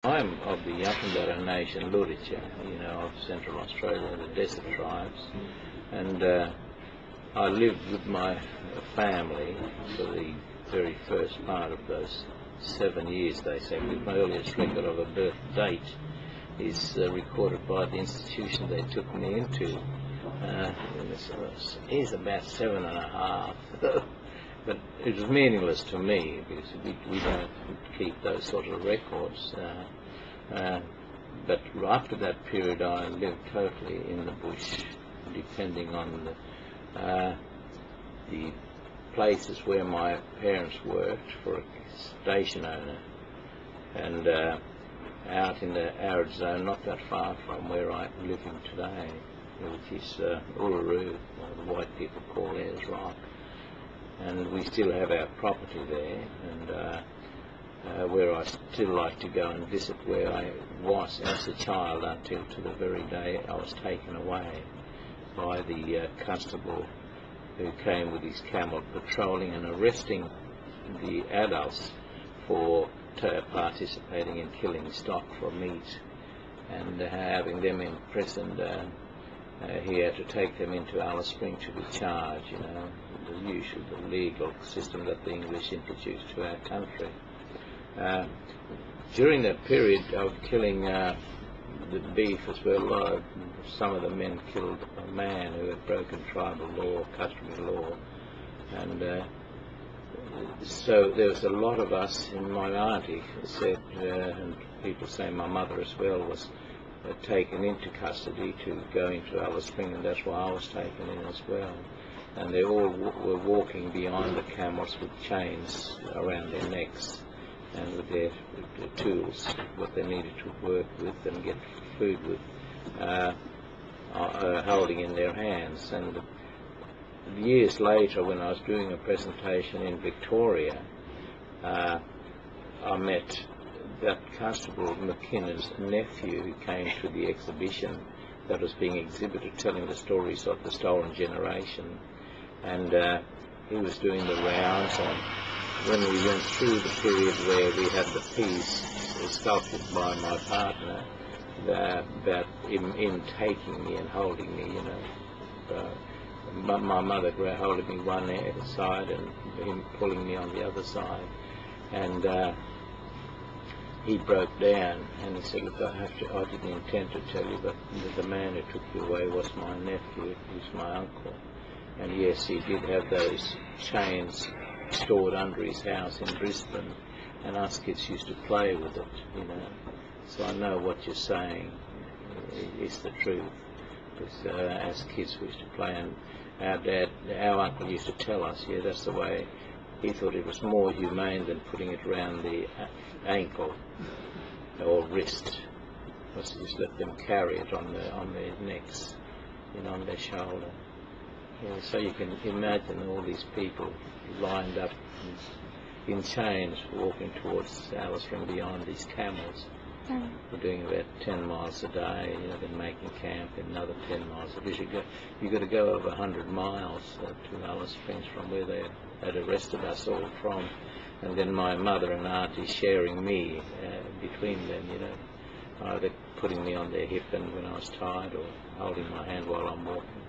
I'm of the Yapandara Nation literature, of Central Australia, the desert tribes, and I lived with my family for the very first part of those 7 years, they say. My earliest record of a birth date is recorded by the institution they took me into. It's about 7.5. But it was meaningless to me because we don't keep those sort of records. But after that period, I lived totally in the bush, depending on the places where my parents worked for a station owner, and out in the arid zone, not that far from where I'm living today, which is Uluru, the white people call Ayers Rock. And we still have our property there, and where I still like to go and visit, where I was as a child until to the very day I was taken away by the constable who came with his camel patrolling and arresting the adults for participating in killing stock for meat, and having them imprisoned. He had to take them into Alice Springs to be charged, the usual, the legal system that the English introduced to our country. During that period of killing the beef as well, some of the men killed a man who had broken tribal law, customary law, and so there was a lot of us. And my auntie said, and people say my mother as well, was taken into custody to go into Alice Springs, and that's why I was taken in as well. And they all were walking behind the camels with chains around their necks, and with their tools, what they needed to work with and get food with, holding in their hands. And years later, when I was doing a presentation in Victoria, I met that Constable McKinnon's nephew, who came to the exhibition that was being exhibited, telling the stories of the stolen generation. And he was doing the rounds, and when we went through the period where we had the piece sculpted by my partner about him taking me and holding me, my mother holding me one side and him pulling me on the other side, and he broke down and he said, "Look, I didn't intend to tell you, but the man who took you away was my nephew, he's my uncle. And yes, he did have those chains stored under his house in Brisbane, and us kids used to play with it, So I know what you're saying is the truth. Because as kids we used to play, and our uncle used to tell us, that's the way. He thought it was more humane than putting it around the ankle or wrist. Was to just let them carry it on their necks, on their shoulder. So you can imagine all these people lined up in chains walking towards Alice from beyond these camels. We're doing about 10 miles a day, then making camp in another 10 miles. Because you've got to go over 100 miles to Alice Springs from where they had arrested us all from. And then my mother and auntie sharing me between them, either putting me on their hip and when I was tired, or holding my hand while I'm walking.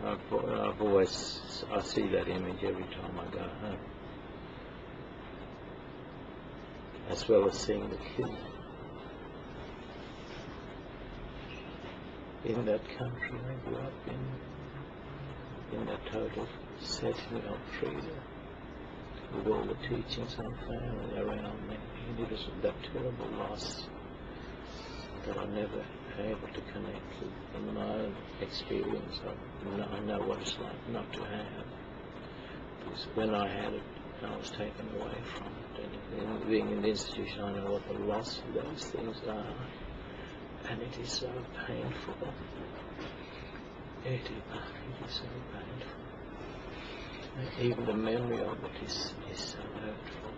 I see that image every time I go home. As well as seeing the kid in that country I grew up in that total setting of freedom, with all the teachings on family around me. And it was that terrible loss that I never able to connect with in my own experience. I know what it's like not to have, because when I had it, I was taken away from it, and being in the institution, I know what the loss of those things are, and it is so painful. It is so painful. Even the memory of it is so hurtful.